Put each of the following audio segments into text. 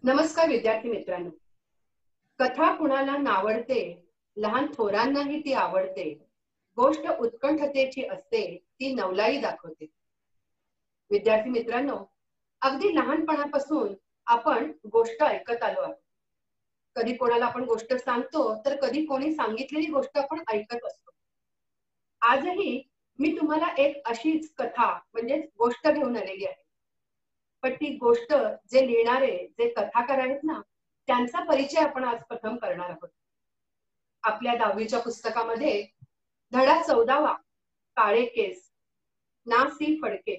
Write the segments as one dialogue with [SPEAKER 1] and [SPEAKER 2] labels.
[SPEAKER 1] नमस्कार विद्यार्थी मित्रांनो. कथा कुणाला नावडते, लहान थोरांनाही ती आवडते. गोष्ट उत्कंठतेची असते, ती नवलाई दाखवते. विद्यार्थी मित्रांनो, अगदी लहानपणापासून आपण गोष्ट ऐकत आलो आहोत. कधी कोणाला आपण गोष्ट सांगतो, तर कधी कोणी सांगितलेली गोष्ट आपण ऐकत असतो. आजही मी तुम्हाला एक अशीच कथा म्हणजे गोष्ट घेऊन आलेली आहे. पण ती गोष्ट जे लिहिणारे, जे कथाकार आहेत ना, त्यांचा परिचय आपण आज प्रथम करणार आहोत. आपल्या 10वीच्या पुस्तकामध्ये धडा 14वा काळे केस, ना. सी. फडके,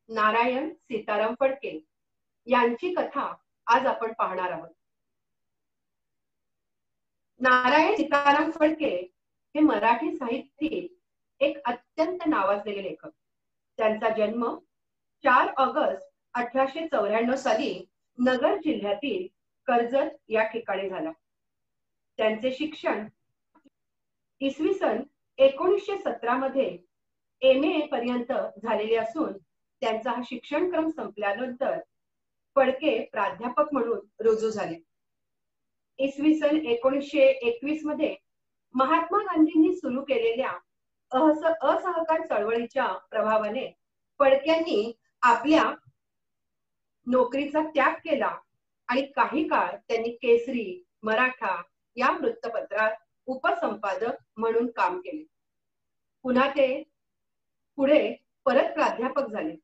[SPEAKER 1] नारायण सीताराम फडके यांची कथा आज आपण पाहणार आहोत. नारायण सीताराम फडके हे मराठी साहित्यातील एक अत्यंत नावाजलेले लेखक. त्यांचा जन्म 4 ऑगस्ट 1894 साली नगर जिल्ह्यातील कर्जत या ठिकाणी झाला. त्यांचे शिक्षण इसवी सन 1917 मध्ये MA पर्यंत झालेले असून त्यांचा हा शिक्षणक्रम संपल्यानंतर फडके प्राध्यापक म्हणून रुजू झाले. इसवी सन 1921 मध्ये महात्मा गांधींनी सुरू केलेल्या असहकार चळवळीच्या प्रभावाने फडक्यांनी आपल्या नोकरीचा त्याग केला आणि काही काळ त्यांनी केसरी, मराठा या वृत्तपत्रात उपसंपादक म्हणून काम केले. पुन्हा ते पुढे परत प्राध्यापक झाले.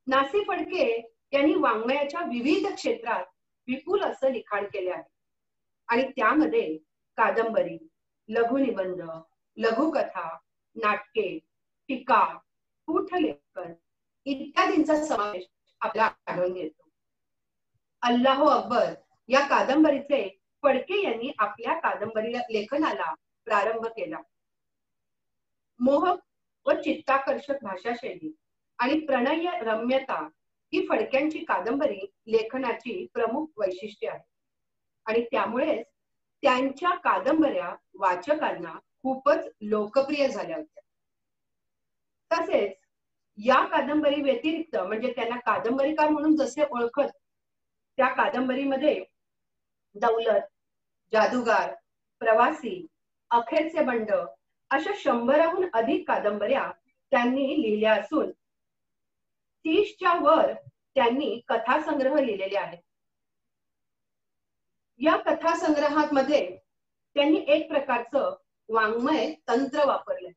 [SPEAKER 1] ना.सी. फडके यांनी वाङ्मयाच्या विविध क्षेत्रात विपुल असं लिखाण केले आहे आणि त्यामध्ये कादंबरी, लघुनिबंध, लघुकथा, नाटके, टीका, स्फुटलेखन इत्यादींचा समावेश आपल्याला आढळून येतो. अल्लाहो अकबर या कादंबरीचे फडके यांनी आपल्या कादंबरी लेखनाला प्रारंभ केला. मोहक व चित्ताकर्षक भाषाशैली आणि प्रणय रम्यता ही फडक्यांची कादंबरी लेखनाची प्रमुख वैशिष्ट्ये आहे आणि त्यामुळेच त्यांच्या कादंबऱ्या वाचकांना खूपच लोकप्रिय झाल्या होत्या. तसेच या कादंबरी व्यतिरिक्त म्हणजे त्यांना कादंबरीकार म्हणून जसे ओळखत, त्या कादंबरीमध्ये दौलत, जादूगार, प्रवासी, अखेरचे बंड अशा 100हून अधिक कादंबऱ्या त्यांनी लिहिल्या असून 30च्या वर त्यांनी कथासंग्रह लिहिलेले आहेत. या कथासंग्रहामध्ये त्यांनी एक प्रकारचं वाङ्मय तंत्र वापरलंय.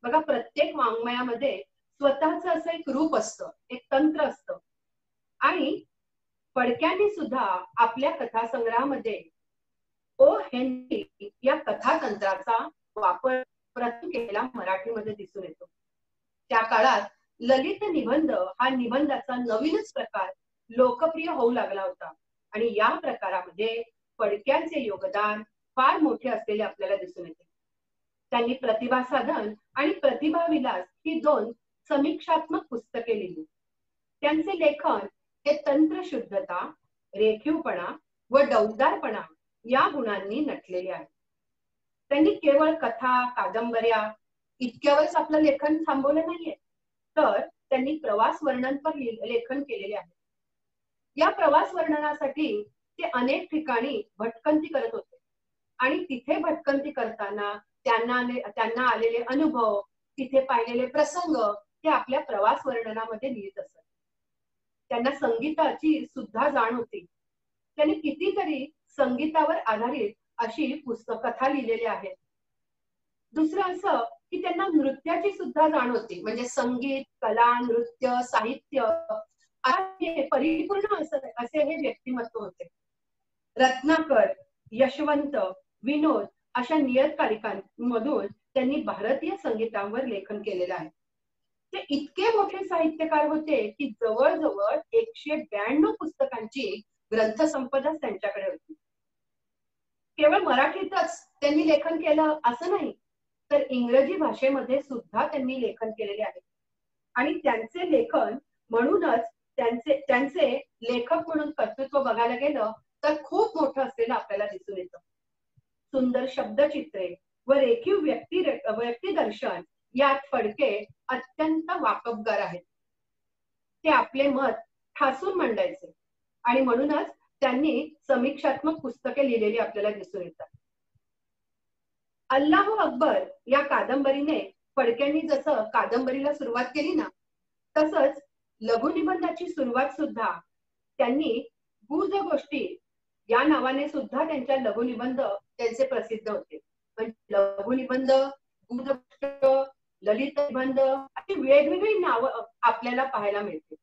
[SPEAKER 1] बघा, प्रत्येक वाङ्मयामध्ये स्वतःच असं एक रूप असतं, एक तंत्र असतं आणि फडक्यांनी सुद्धा आपल्या कथासंग्रहामध्ये ओ हेनरी या कथातंत्राचा वापर प्रथम केलेला मराठीमध्ये दिसून येतो. त्या काळात ललित निबंध हा निबंधाचा नवीनच प्रकार लोकप्रिय होऊ लागला होता आणि या प्रकारामध्ये फडक्यांचे योगदान फार मोठे असलेले आपल्याला दिसून येते. त्यांनी प्रतिभा साधन आणि प्रतिभा विलास ही 2 समीक्षात्मक पुस्तके लिहिली. त्यांचे लेखन हे तंत्रशुद्धता, रेखीवपणा व डौलदारपणा या गुणांनी नटलेले आहे. त्यांनी केवळ कथा, कादंबऱ्या इतक्यावरच आपलं लेखन थांबवलं नाहीये, तर त्यांनी प्रवास वर्णन पण लेखन केलेले आहे. या प्रवास वर्णनासाठी ते अनेक ठिकाणी भटकंती करत होते आणि तिथे भटकंती करताना त्यांना आलेले अनुभव, तिथे पाहिलेले प्रसंग ते आपल्या प्रवास वर्णनामध्ये लिहित असत. त्यांना संगीताची सुद्धा जाण होती. त्यांनी कितीतरी संगीतावर आधारित अशी कथा लिहिलेली आहेत. दुसरं असं की त्यांना नृत्याची सुद्धा जाण होती, म्हणजे संगीत, कला, नृत्य, साहित्य परिपूर्ण असे हे व्यक्तिमत्व होते. रत्नाकर, यशवंत, विनोद अशा नियतकालिकांमधून त्यांनी भारतीय संगीतावर लेखन केलेलं आहे. ते इतके मोठे साहित्यकार होते की जवळजवळ 192 पुस्तकांची ग्रंथसंपदा त्यांच्याकडे होती. केवळ मराठीतच त्यांनी लेखन केलं असं नाही, तर इंग्रजी भाषेमध्ये सुद्धा त्यांनी लेखन केलेले आहे आणि त्यांचे लेखन म्हणूनच त्यांचे लेखक म्हणून कर्तृत्व बघायला गेलं तर खूप मोठं असलेलं आपल्याला दिसून येतं. सुंदर शब्दचित्रे व रेखीव व्यक्तिदर्शन यात फडके अत्यंत वाकबगार आहेत. ते आपले मत ठासून मांडायचे आणि म्हणूनच त्यांनी समीक्षात्मक पुस्तके लिहिलेली आपल्याला दिसून येतात. अल्लाहू अकबर या कादंबरीने फडक्यांनी जसं कादंबरीला सुरुवात केली ना, तसंच लघुनिबंधाची सुरुवात सुद्धा त्यांनी गुज गोष्टी या नावाने सुद्धा त्यांच्या लघुनिबंध त्यांचे प्रसिद्ध होते. म्हणजे लघुनिबंध, गुज गोष्ट, ललित निबंध अशी वेगवेगळी नावं आपल्याला पाहायला मिळते.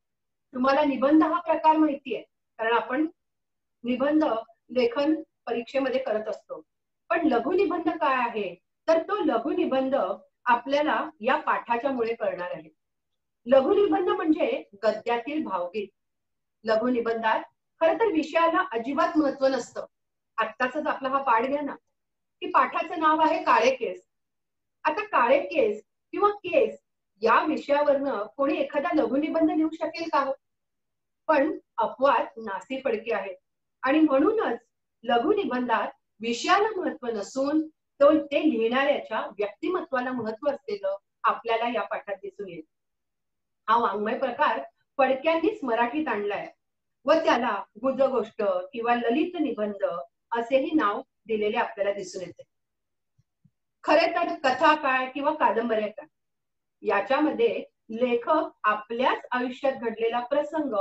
[SPEAKER 1] तुम्हाला निबंध हा प्रकार माहिती आहे, कारण आपण निबंध लेखन परीक्षेमध्ये करत असतो. पण लघुनिबंध काय आहे, तर तो लघुनिबंध आपल्याला या पाठाच्या मुळे कळणार आहे. लघुनिबंध म्हणजे गद्यातील भावगीत. लघुनिबंधात खरं तर विषयाला अजिबात महत्व नसतं. आत्ताच आपला हा पाठ घ्या ना, की पाठाचं नाव आहे काळे केस. आता काळे केस किंवा केस या विषयावरनं कोणी एखादा लघुनिबंध लिहू शकेल का? पण अपवाद नासी फडके आहेत आणि म्हणूनच लघुनिबंधात विषयाला महत्व नसून तो ते लिहिणाऱ्याच्या व्यक्तिमत्वाला महत्व असलेलं आपल्याला या पाठात दिसून येईल. हा वाङ्मय प्रकार फडक्यांनीच मराठीत आणलाय व त्याला गुज गोष्ट किंवा ललित निबंध असेही नाव दिलेले आपल्याला दिसून येते. खरे तर कथा काय किंवा कादंबऱ्या काय, याच्यामध्ये लेखक आपल्याच आयुष्यात घडलेला प्रसंग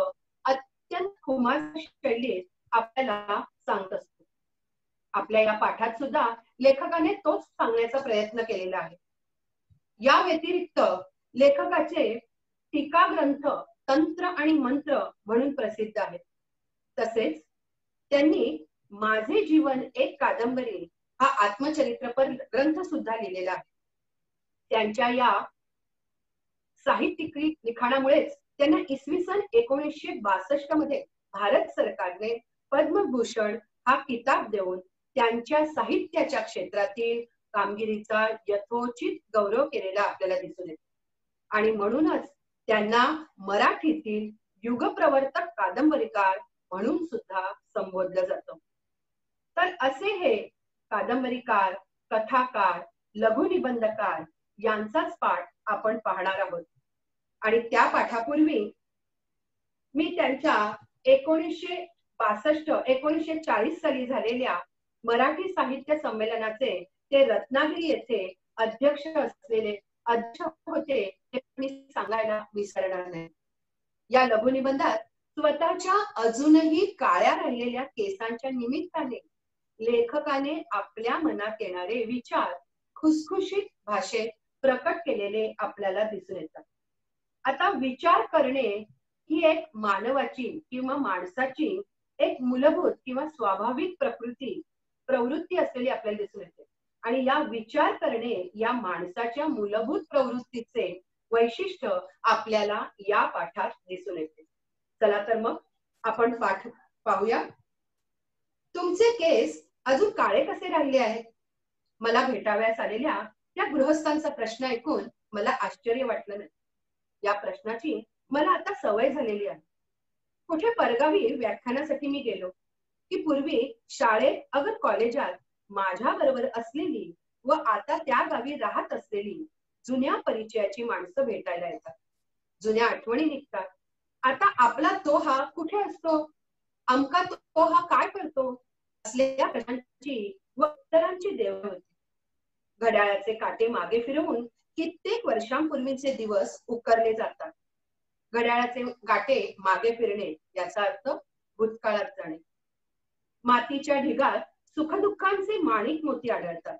[SPEAKER 1] अत्यंत खुमार शैलीत आपल्याला सांगत असतो. आपल्या या पाठात सुद्धा लेखकाने तोच सांगण्याचा प्रयत्न केलेला आहे. या व्यतिरिक्त लेखकाचे टीका ग्रंथ तंत्र आणि मंत्र म्हणून प्रसिद्ध आहेत. तसेच त्यांनी माझे जीवन एक कादंबरी हा आत्मचरित्रपर ग्रंथ सुद्धा लिहिलेला आहे. त्यांच्या या साहित्यिक लिखाणामुळेच त्यांना इसवी सन 1962 मध्ये भारत सरकारने पद्मभूषण हा किताब देऊन त्यांच्या साहित्याच्या क्षेत्रातील कामगिरीचा यथोचित गौरव केलेला आपल्याला दिसून येतो. आणि म्हणूनच त्यांना मराठीतील युगप्रवर्तक कादंबरीकार म्हणून सुद्धा संबोधलं जातं. तर असे हे कादंबरीकार, कथाकार, लघुनिबंधकार यांचाच पाठ आपण पाहणार आहोत. आणि त्या पाठापूर्वी मी त्यांच्या 1940 साली झालेल्या मराठी साहित्य संमेलनाचे ते रत्नागिरी येथे अध्यक्ष असलेले अध्यक्ष होते हे मी सांगायला विसरणार नाही. या लघुनिबंधात स्वतःच्या अजूनही काळ्या राहिलेल्या केसांच्या निमित्ताने लेखकाने आपल्या मनात येणारे विचार खुसखुशीत भाषेत प्रकट केलेले आपल्याला दिसून येतात. आता विचार करणे ही एक मानवाची किंवा माणसाची एक मूलभूत किंवा स्वाभाविक प्रवृत्ती असलेली आपल्याला दिसून येते. आणि या विचार करणे या माणसाच्या मूलभूत प्रवृत्तीचे वैशिष्ट्य आपल्याला या पाठात दिसून येते. चला तर मग आपण पाठ पाहूया. तुमचे केस अजून काळे कसे राहिले आहेत? मला भेटाव्यास आलेल्या त्या गृहस्थांचा प्रश्न ऐकून मला आश्चर्य वाटलं नाही. या प्रश्नाची मला आता सवय झालेली आहे. कुठे परगावी व्याख्यानासाठी मी गेलो की पूर्वी शाळेत अगर कॉलेजात माझ्या बरोबर असलेली व आता त्या गावी राहत असलेली जुन्या परिचयाची माणसं भेटायला येतात. जुन्या आठवणी निघतात. आता आपला तो हा कुठे असतो, अमका तो हा काय करतो, असलेल्या प्रश्नांची व उत्तरांची देव होती. घड्याळाचे काटे मागे फिरवून कित्येक वर्षांपूर्वीचे दिवस उकरले जातात. घड्याळाचे काटे मागे फिरणे याचा अर्थ भूतकाळात जाणे. मातीच्या ढिगात सुखदुःखांचे माणिक मोती आढळतात.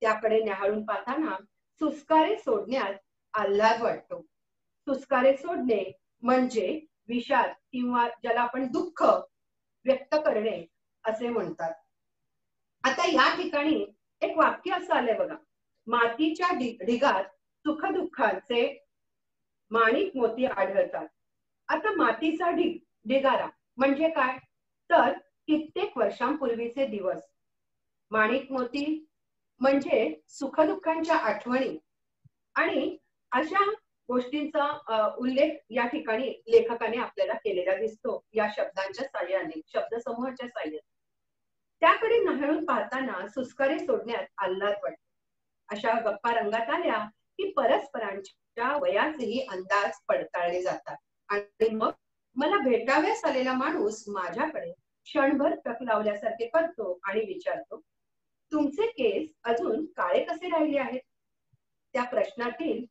[SPEAKER 1] त्याकडे न्याहाळून पाहताना सुस्कारे सोडण्यात आल्हाद वाटतो. सुस्कारे सोडणे म्हणजे विषाद किंवा ज्याला आपण दुःख व्यक्त करणे असे म्हणतात. आता या ठिकाणी एक वाक्य असं आलंय बघा, मातीच्या ढिगात सुखदुःखांचे माणिक मोती आढळतात. आता मातीचा ढिगारा म्हणजे काय, तर कित्येक वर्षांपूर्वीचे दिवस. माणिक मोती म्हणजे सुखदुःखांच्या आठवणी. आणि अशा गोष्टींचा उल्लेख या ठिकाणी लेखकाने आपल्याला केलेला दिसतो या शब्दांच्या साह्याने, शब्दसमूहाच्या साह्याने. त्याकडे न्याहाळून पाहताना सुस्कारे सोडण्यात आल्हाद वाटतो. अशा गप्पा रंगात आल्या की परस्परांच्या वयाचेही अंदाज पडताळले जातात आणि मग मला भेटाव्यास आलेला माणूस माझ्याकडे क्षणभर टक लावल्यासारखे करतो आणि विचारतो, तुमचे केस अजून काळे कसे राहिले आहेत? त्या प्रश्नातील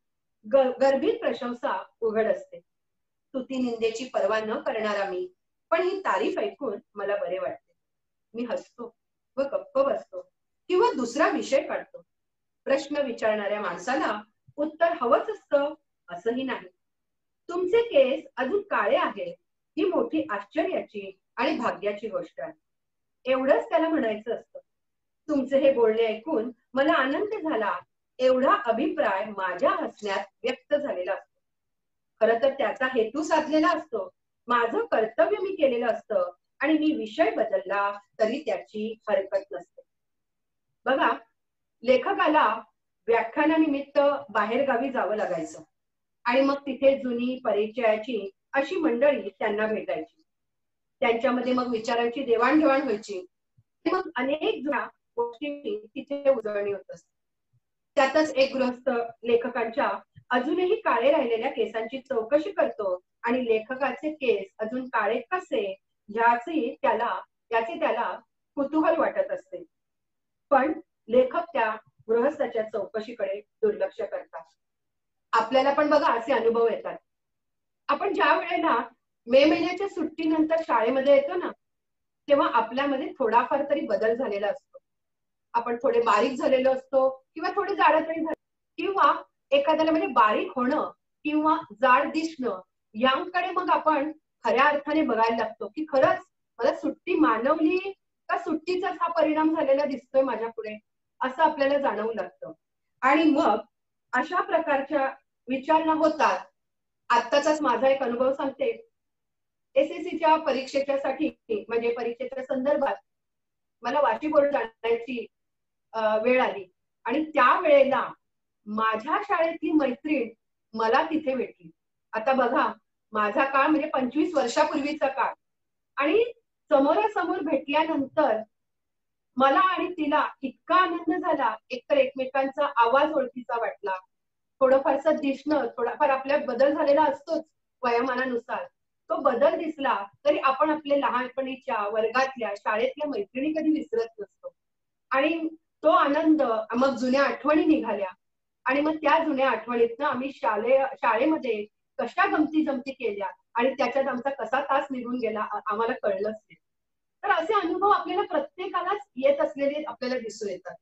[SPEAKER 1] गर्भित प्रशंसा उघड असते. स्तुती निंदेची पर्वा न करणारा मी, पण ही तारीफ ऐकून मला बरे वाटते. मी हसतो व गप्प बसतो किंवा दुसरा विषय काढतो. प्रश्न विचारणाऱ्या माणसाला उत्तर हवंच असतं असंही नाही. तुमचे केस अजून काळे आहेत ही मोठी आश्चर्याची आणि भाग्याची गोष्ट आहे, एवढंच त्याला म्हणायचं असतं. तुमचे हे बोलणे ऐकून मला आनंद झाला एवढा अभिप्राय माझ्या हसण्यात व्यक्त झालेला असतो. खरं तर त्याचा हेतू साधलेला असतो. माझं कर्तव्य मी केलेलं असतं आणि मी विषय बदलला तरी त्याची हरकत नसते. बघा, लेखकाला व्याख्यानानिमित्त बाहेरगावी जावं लागायचं आणि मग तिथे जुनी परिचयाची अशी मंडळी त्यांना भेटायची. त्यांच्यामध्ये मग विचारांची देवाणघेवाण व्हायची. मग अनेक जुन्या गोष्टी तिथे उजळणी होत असते. त्यातच एक गृहस्थ लेखकांच्या अजूनही काळे राहिलेल्या केसांची चौकशी करतो आणि लेखकाचे केस अजून काळे कसे याचे त्याला कुतूहल वाटत असते. पण लेखक त्या गृहस्थाच्या चौकशीकडे दुर्लक्ष करतात. आपल्याला पण बघा असे अनुभव येतात. आपण ज्या वेळेला मे महिन्याच्या सुट्टीनंतर शाळेमध्ये येतो ना, तेव्हा आपल्यामध्ये थोडाफार तरी बदल झालेला असतो. आपण थोडे बारीक झालेलो असतो किंवा थोडे जाड तरी झाले, किंवा एखाद्याला म्हणजे बारीक होणं किंवा जाड दिसणं यांकडे मग आपण खऱ्या अर्थाने बघायला लागतो की खरंच मला सुट्टी मानवली का सुट्टीचाच हा परिणाम झालेला दिसतोय माझ्या पुढे, असं आपल्याला जाणवू लागतं. आणि मग अशा प्रकारच्या विचारणा होतात. आत्ताचाच माझा एक अनुभव सांगते. एसएससीच्या परीक्षेच्या साठी म्हणजे परीक्षेच्या संदर्भात मला वाशी बोर्ड जाण्याची वेळ आली आणि त्या वेळेला माझ्या शाळेतली मैत्रीण मला तिथे भेटली. आता बघा, माझा काळ म्हणजे 25 वर्षापूर्वीचा काळ, आणि समोरासमोर भेटल्यानंतर मला आणि तिला इतका आनंद झाला. एकतर एकमेकांचा आवाज ओळखीचा वाटला, थोडंफारसं दिसणं, थोडाफार आपल्यात बदल झालेला असतोच वयोमानानुसार, तो बदल दिसला तरी आपण आपल्या लहानपणीच्या वर्गातल्या शाळेतल्या मैत्रिणी कधी विसरत नसतो. आणि तो आनंद, मग जुन्या आठवणी निघाल्या आणि मग त्या जुन्या आठवणीतनं आम्ही शाळेमध्ये कशा गमती जमती केल्या आणि त्याच्यात आमचा कसा तास निघून गेला आम्हाला कळलंच नाही. तर असे अनुभव आपल्याला प्रत्येकालाच येत असलेले आपल्याला दिसून येतात.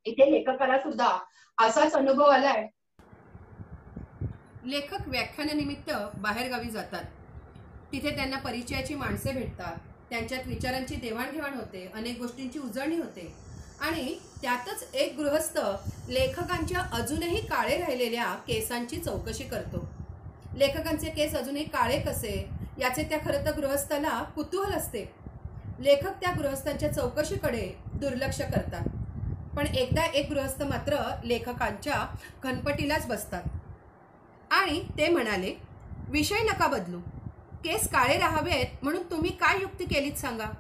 [SPEAKER 1] इथे लेखकाला सुद्धा असाच अनुभव आलाय. लेखक व्याख्यानानिमित्त बाहेरगावी जातात. तिथे त्यांना परिचयाची माणसे भेटतात, त्यांच्यात विचारांची देवाणघेवाण होते, अनेक गोष्टींची उजळणी होते आणि त्यातच एक गृहस्थ लेखकांच्या अजूनही काळे राहिलेल्या केसांची चौकशी करतो. लेखकांचे केस अजूनही काळे कसे याचे त्या खरं तर गृहस्थाला कुतूहल असते. लेखक त्या गृहस्थांच्या चौकशीकडे दुर्लक्ष करतात. पण एकदा एक गृहस्थ मात्र लेखकांच्या खनपटीलाच बसतात आणि ते म्हणाले, विषय नका बदलू, केस काळे राहावेत म्हणून तुम्ही काय युक्ती केलीत सांगा.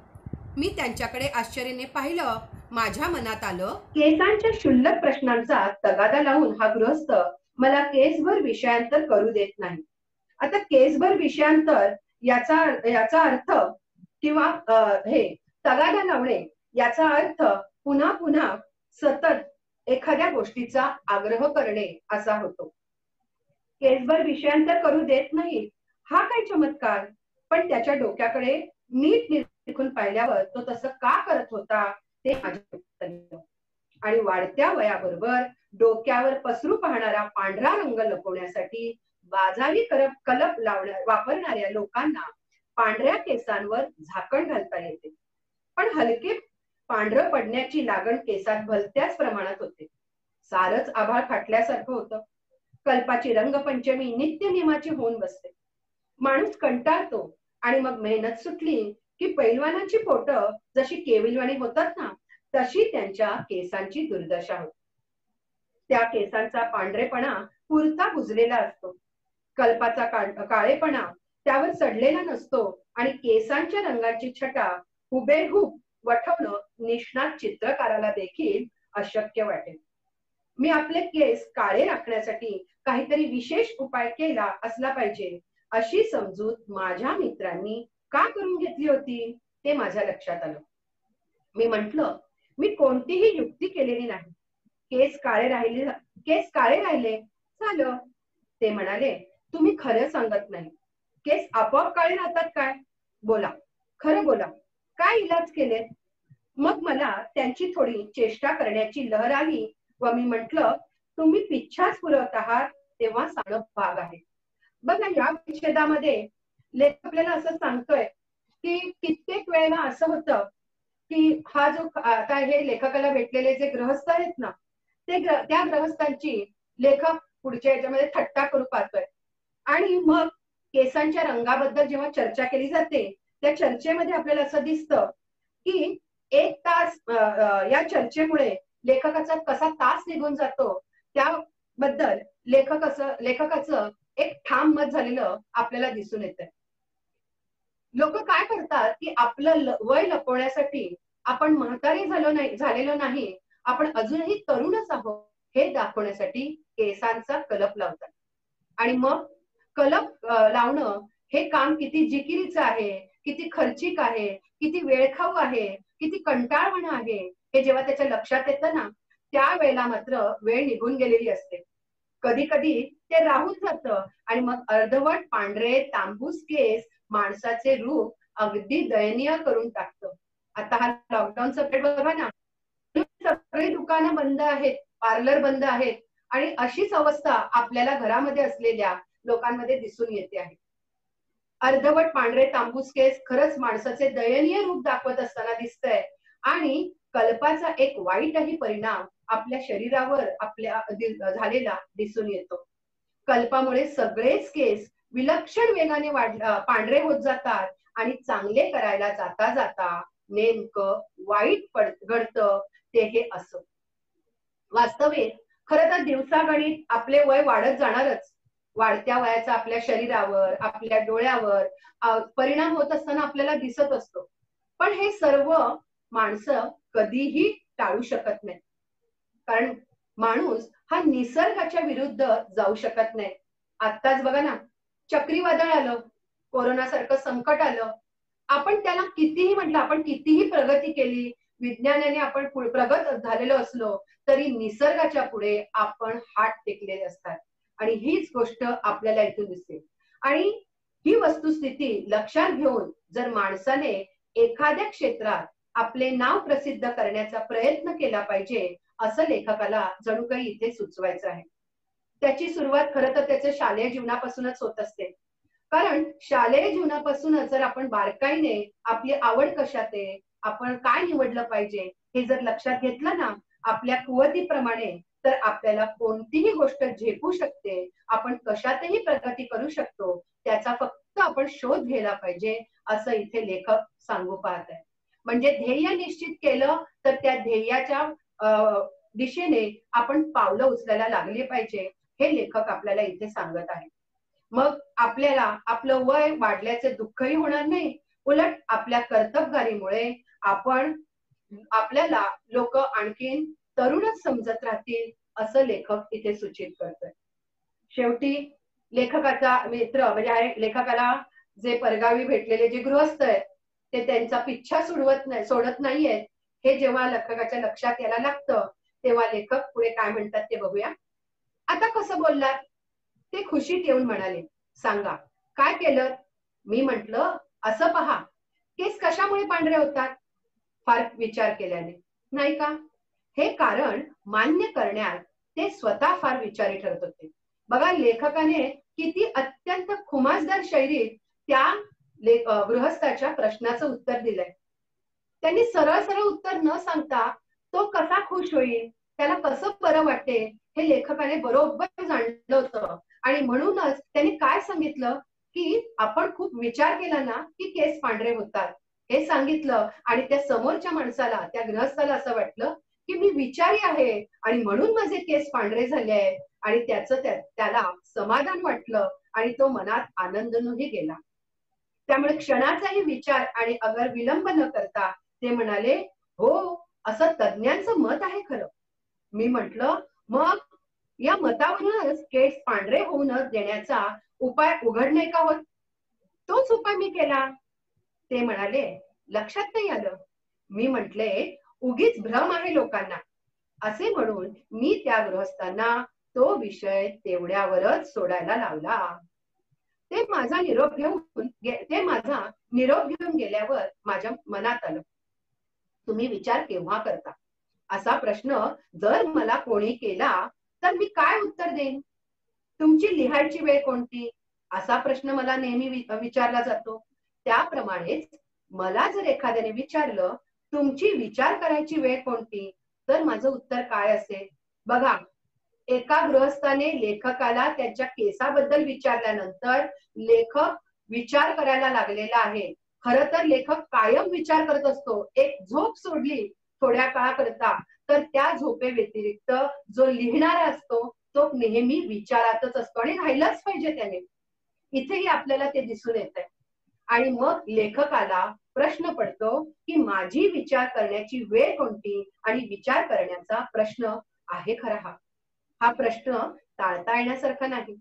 [SPEAKER 1] मी त्यांच्याकडे आश्चर्याने पाहिलं. माझ्या मनात आलं, केसांच्या क्षुल्लक प्रश्नांचा तगादा लावून हा गृहस्थ मला केसभर विषयांतर करू देत नाही. आता केसभर विषयांतर याचा अर्थ किंवा हे तगादा लावणे याचा अर्थ पुन्हा पुन्हा सतत एखाद्या गोष्टीचा आग्रह करणे असा होतो. केसभर विषयांतर करू देत नाही हा काय चमत्कार. पण त्याच्या डोक्याकडे नीट निरखून पाहिल्यावर तो तसं का करत होता ते आणि वाढत्या वयाबरोबर डोक्यावर पसरू पाहणारा पांढरा रंग लपवण्यासाठी बाजारी कलप वापरणाऱ्या लोकांना पांढऱ्या केसांवर झाकण घालता येते. पण हलके पांढरं पडण्याची लागण केसात भलत्याच प्रमाणात होते. सारच आभाळ फाटल्यासारखं होतं. कल्पाची रंगपंचमी नित्य नियमाची होऊन बसते. माणूस कंटाळतो आणि मग मेहनत सुटली की पैलवानाची पोटं जशी केविलवाणी होतात ना, तशी त्यांच्या केसांची दुर्दशा होते. त्या केसांचा पांढरेपणा पुरता बुजलेला असतो. कल्पाचा काळेपणा त्यावर चढलेला नसतो आणि केसांच्या रंगाची छटा हुबेहूब वठवणं निष्णात चित्रकाराला देखील अशक्य वाटेल. मी आपले केस काळे राखण्यासाठी काहीतरी विशेष उपाय केला असला पाहिजे अशी समजूत माझ्या मित्रांनी का करून घेतली होती ते माझ्या लक्षात आलं. मी म्हंटल, मी कोणतीही युक्ती केलेली नाही. केस काळे राहिले झालं. ते म्हणाले, तुम्ही खरं सांगत नाही. केस आपोआप काळे राहतात काय? बोला, खरं बोला, काय इलाज केले? मग मला त्यांची थोडी चेष्टा करण्याची लहर आली व मी म्हंटल, तुम्ही पिच्छाच पुरवत आहात तेव्हा सांगणं भाग आहे. बघा, या विच्छेदामध्ये लेखक आपल्याला असं सांगतोय की कित्येक वेळेला असं होतं की हा जो आता हे लेखकाला भेटलेले जे गृहस्थ आहेत ना, त्या गृहस्थांची लेखक पुढच्या याच्यामध्ये थट्टा करू पाहतोय. आणि मग केसांच्या रंगाबद्दल जेव्हा चर्चा केली जाते, त्या चर्चेमध्ये आपल्याला असं दिसतं की 1 तास या चर्चेमुळे लेखकाचा कसा तास निघून जातो त्याबद्दल लेखकाचं एक ठाम मत झालेलं आपल्याला दिसून येतंय. लोक काय करतात की आपलं वय लपवण्यासाठी आपण म्हातारे झालेलो नाही, आपण अजूनही तरुणच आहोत हे दाखवण्यासाठी केसांचा कलप लावतात. आणि मग कलप लावणं हे काम किती जिकिरीचं आहे, किती खर्चिक आहे, किती वेळखाऊ आहे, किती कंटाळवाणं आहे, हे जेव्हा त्याच्या लक्षात येतं ना, त्यावेळेला मात्र वेळ निघून गेलेली असते. कधी कधी ते राहून जातं आणि मग अर्धवट पांढरे तांबूस केस माणसाचे रूप अगदी दयनीय करून टाकतं. आता हा लॉकडाऊनचा पिरियड बघा ना, सगळी दुकानं बंद आहेत, पार्लर बंद आहेत आणि अशीच अवस्था आपल्याला घरामध्ये असलेल्या लोकांमध्ये दिसून येते आहे. अर्धवट पांढरे तांबूस केस खरंच माणसाचे दयनीय रूप दाखवत असताना दिसतंय आणि कल्पाचा एक वाईटही परिणाम आपल्या शरीरावर आपल्या झालेला दिसून येतो. कल्पामुळे सगळेच केस विलक्षण वेगाने पांढरे होत जातात आणि चांगले करायला जाता जाता नेमकं वाईट घडतं ते हे असं. वास्तविक खरं तर दिवसागणिक आपले वय वाढत जाणारच. वाढत्या वयाचा आपल्या शरीरावर, आपल्या डोळ्यावर परिणाम होत असताना आपल्याला दिसत असतो. पण हे सर्व माणसं कधीही टाळू शकत नाही, कारण माणूस हा निसर्गाच्या विरुद्ध जाऊ शकत नाही. आत्ताच बघा ना, चक्रीवादळ आलं, कोरोना सारखं संकट आलं. आपण त्याला कितीही म्हटलं, आपण कितीही प्रगती केली, विज्ञानाने आपण प्रगत झालेलो असलो तरी निसर्गाच्या पुढे आपण हात टेकलेले असतात. आणि हीच गोष्ट आपल्याला इथून दिसते. आणि ही वस्तुस्थिती लक्षात घेऊन जर माणसाने एखाद्या क्षेत्रात आपले नाव प्रसिद्ध करण्याचा प्रयत्न केला पाहिजे, असं लेखकाला जणू काही इथे सुचवायचं आहे. त्याची सुरुवात खरं तर त्याच्या शालेय जीवनापासूनच होत असते. कारण शालेय जीवनापासूनच जर आपण बारकाईने आपली आवड कशात आहे, आपण काय निवडलं पाहिजे हे जर लक्षात घेतलं ना आपल्या कुवतीप्रमाणे, तर आपल्याला कोणतीही गोष्ट झेपू शकते, आपण कशातही प्रगती करू शकतो. त्याचा फक्त आपण शोध घ्यायला पाहिजे असं इथे लेखक सांगू पाहत आहे. म्हणजे ध्येय निश्चित केलं तर त्या ध्येयाच्या दिशेने आपण पावलं उचलायला लागली पाहिजे, हे लेखक आपल्याला इथे सांगत आहे. मग आपल्याला आपलं वय वाढल्याचे दुःखही होणार नाही, उलट आपल्या कर्तबगारीमुळे आपल्याला लोक आणखीन तरुणच समजत राहतील असं लेखक इथे सूचित करतोय. शेवटी लेखकाचा मित्र म्हणजे लेखकाला जे परगावी भेटलेले जे गृहस्थ आहेत ते त्यांचा पिच्छा सोडत नाहीयेत, हे जेव्हा लेखकाच्या लक्षात यायला लागतं तेव्हा लेखक पुढे काय म्हणतात ते बघूया. आता कसं बोललात? ते खुशीत येऊन म्हणाले, सांगा काय केलं? मी म्हंटल, असं पहा, केस कशामुळे पांढरे होतात? फार विचार केल्याने, नाही का? हे कारण मान्य करण्यात ते स्वतः फार विचारी ठरत होते. बघा, लेखकाने किती अत्यंत खुमासदार शैलीत त्या गृहस्थाच्या प्रश्नाचं उत्तर दिलंय. त्यांनी सरळ सरळ उत्तर न सांगता तो कसा खुश होईल, त्याला कसं बरं वाटेल हे लेखकाने बरोबर जाणलं होतं. आणि म्हणूनच त्यांनी काय सांगितलं की आपण खूप विचार केला ना की केस पांढरे होतात, हे सांगितलं. आणि त्या समोरच्या माणसाला, त्या गृहस्थाला असं वाटलं की मी विचारी आहे आणि म्हणून माझे केस पांढरे झाले आहेत. आणि त्याला समाधान वाटलं आणि तो मनात आनंदनही गेला. त्यामुळे क्षणाचाही विचार आणि अगर विलंब न करता ते म्हणाले, हो, असं तज्ञांचं मत आहे खरं. मी म्हंटल, मग या मतावरूनच केस पांढरे होऊ न देण्याचा उपाय उघडणे का होत, तोच उपाय मी केला. ते म्हणाले, लक्षात नाही आलं. मी म्हटले, उगीच भ्रम आहे लोकांना. असे म्हणून मी त्या गृहस्थांना तो विषय तेवढ्यावरच सोडायला लावला. ते माझा निरोप घेऊन गेल्यावर माझ्या मनात आलं, तुम्ही विचार केव्हा करता असा प्रश्न जर मला कोणी केला तर मी काय उत्तर देईन. तुमची लिहायची वेळ कोणती असा प्रश्न मला नेहमी विचारला जातो. त्याप्रमाणेच मला जर एखाद्याने विचारलं तुमची विचार करायची वेळ कोणती, तर माझं उत्तर काय असेल. बघा, एका गृहस्थाने लेखकाला त्यांच्या केसाबद्दल विचारल्यानंतर लेखक विचार करायला लागलेला आहे. खर तर लेखक कायम विचार करत असतो. एक झोप सोडली थोड्या काळाकरता तर त्या झोपे व्यतिरिक्त जो लिहिणारा असतो तो नेहमी विचारातच असतो आणि राहिलाच पाहिजे त्याने. इथेही आपल्याला ते दिसून येत आहे. आणि मग लेखकाला प्रश्न पडतो की माझी विचार करण्याची वेळ कोणती आणि विचार करण्याचा प्रश्न आहे खरा हा प्रश्न टाळता येण्यासारखा नाही.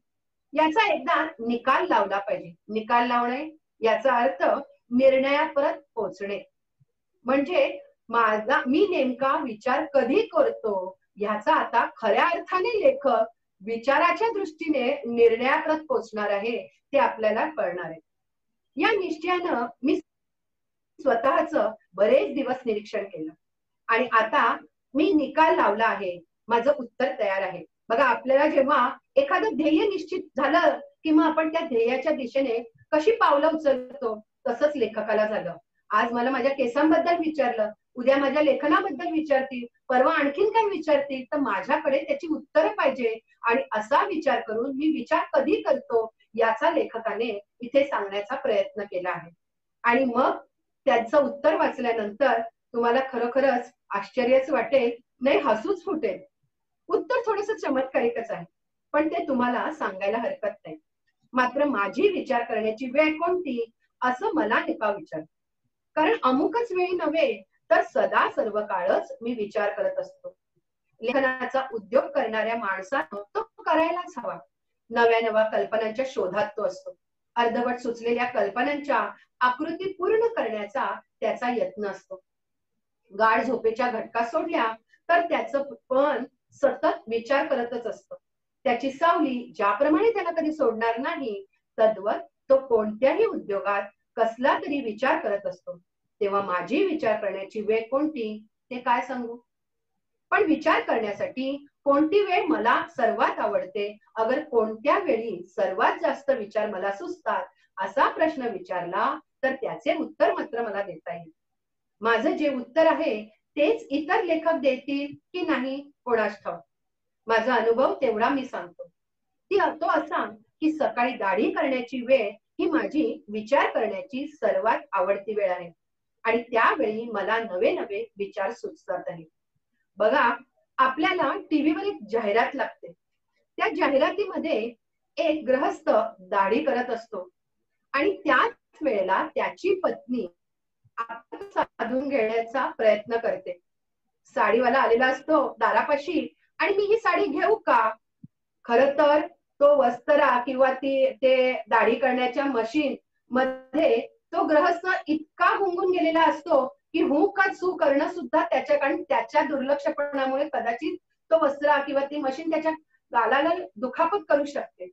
[SPEAKER 1] याचा एकदा निकाल लावला पाहिजे. निकाल लावणे याचा अर्थ निर्णयापर्यंत पोहोचणे. म्हणजे मी नेमका विचार कधी करतो ह्याचा आता खऱ्या अर्थाने लेखक विचाराच्या दृष्टीने निर्णयापर्यंत पोहोचणार आहे ते आपल्याला कळणार आहे. या निश्चयानं मी स्वतःच बरेच दिवस निरीक्षण केलं आणि आता मी निकाल लावला आहे. माझं उत्तर तयार आहे. बघा, आपल्याला जेव्हा एखादं ध्येय निश्चित झालं किंवा आपण त्या ध्येयाच्या दिशेने कशी पावलं उचलतो तसंच लेखकाला झालं. आज मला माझ्या केसांबद्दल विचारलं, उद्या माझ्या लेखनाबद्दल विचारतील, परवा आणखीन काय विचारतील, तर माझ्याकडे त्याची उत्तरं पाहिजे. आणि असा विचार करून मी विचार कधी करतो याचा लेखकाने इथे सांगण्याचा प्रयत्न केला आहे. आणि मग त्याचं उत्तर वाचल्यानंतर तुम्हाला खरोखरच आश्चर्यच वाटेल, नाही हसूच फुटेल. उत्तर थोडंसं चमत्कारिकच आहे, पण ते तुम्हाला सांगायला हरकत नाही. मात्र माझी विचार करण्याची वेळ कोणती असं मला एका विचार, कारण अमुकच वेळी नव्हे तर सदा सर्व काळच मी विचार करत असतो. लेखनाचा उद्योग करणाऱ्या माणसानं तो करायलाच हवा. नव्या नव्या कल्पनांच्या शोधात तो असतो. अर्धवट सुचलेल्या कल्पनांच्या आकृती पूर्ण करण्याचा त्याचा यत्न असतो. गाढ झोपेच्या घटका सोडल्या तर त्याचं पण सतत विचार करतच असतो. त्याची सावली ज्याप्रमाणे त्याला कधी सोडणार नाही तद्वत तो कोणत्याही उद्योगात कसला तरी विचार करत असतो. तेव्हा माझी विचार करण्याची वेळ कोणती ते काय सांगू. पण विचार करण्यासाठी कोणती वेळ मला सर्वात आवडते, अगर कोणत्या वेळी सर्वात जास्त विचार मला सुचतात असा प्रश्न विचारला तर त्याचे उत्तर मात्र मला देता येईल. माझं जे उत्तर आहे तेच इतर लेखक देतील की नाही कोणास ठाऊक. माझा अनुभव तेवढा मी सांगतो. तो असा की सकाळी दाढी करण्याची वेळ ही माझी विचार करण्याची सर्वात आवडती वेळ आहे आणि त्यावेळी मला नवे नवे विचार सुचतात आहेत. बघा, आपल्याला टीव्हीवर एक जाहिरात लागते. त्या जाहिरातीमध्ये एक गृहस्थ दाढी करत असतो आणि त्याच वेळेला त्याची पत्नी साधून घेण्याचा प्रयत्न करते. साडीवाला आलेला असतो दारापाशी आणि मी ही साडी घेऊ का. खर तर तो वस्त्रा किंवा ते दाढी करण्याच्या मशीन मध्ये तो गृहस्थ इतका गुंगून गेलेला असतो की हू का सू करणं सुद्धा त्याच्याकडे त्याच्या दुर्लक्षपणामुळे कदाचित तो वस्त्रा किंवा ती मशीन त्याच्या गालाला दुखापत करू शकते.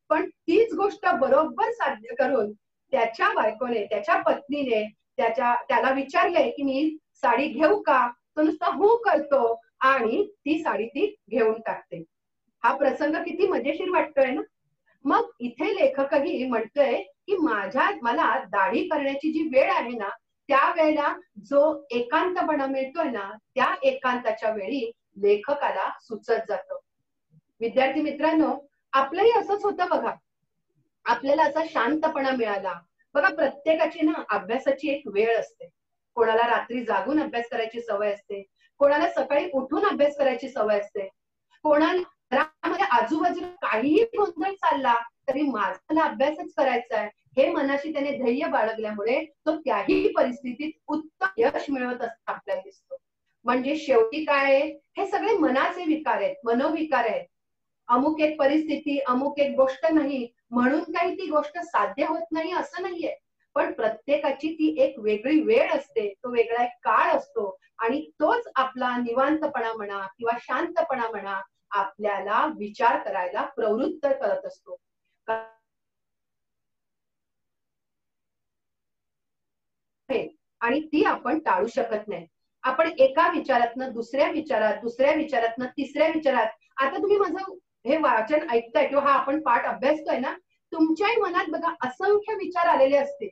[SPEAKER 1] पण तीच गोष्ट बरोबर साध्य करून त्याच्या बायकोने त्याच्या पत्नीने त्याला विचारले की मी साडी घेऊ का. तो नुसता हो करतो आणि ती साडी ती घेऊन टाकते. हा प्रसंग किती मजेशीर वाटतोय ना. मग इथे लेखकही म्हणतोय की मला दाढी करण्याची जी वेळ आहे ना त्या वेळेला जो एकांतपणा मिळतोय ना त्या एकांताच्या वेळी लेखकाला सुचत जातं. विद्यार्थी मित्रांनो, आपलंही असंच होतं बघा. आपल्याला असा शांतपणा मिळाला. बघा, प्रत्येकाची ना अभ्यासाची एक वेळ असते. कोणाला रात्री जागून अभ्यास करायची सवय असते, कोणाला सकाळी उठून अभ्यास करायची सवय असते, कोणाला घरामध्ये आजूबाजूला काहीही गोंधळ चालला तरी माझा अभ्यासच करायचा आहे हे मनाशी त्याने धैर्य बाळगल्यामुळे तो त्याही परिस्थितीत उत्तम यश मिळवत असता आपल्याला दिसतो. म्हणजे शेवटी काय, हे सगळे मनाचे विकार आहेत, मनोविकार आहेत. अमुक एक परिस्थिती, अमुक एक गोष्ट नाही म्हणून काही ती गोष्ट साध्य होत नाही असं नाहीये, पण प्रत्येकाची ती एक वेगळी वेळ असते, तो वेगळा एक काळ असतो आणि तोच आपला निवांतपणा म्हणा किंवा शांतपणा म्हणा आपल्याला विचार करायला प्रवृत्त करत असतो. आणि ती आपण टाळू शकत नाही. आपण एका विचारातनं दुसऱ्या विचारात, दुसऱ्या विचारातनं तिसऱ्या विचारात, आता तुम्ही माझं हे वाचन ऐकताय किंवा हा आपण पाठ अभ्यासतोय ना, तुमच्याही मनात बघा असंख्य विचार आलेले असतील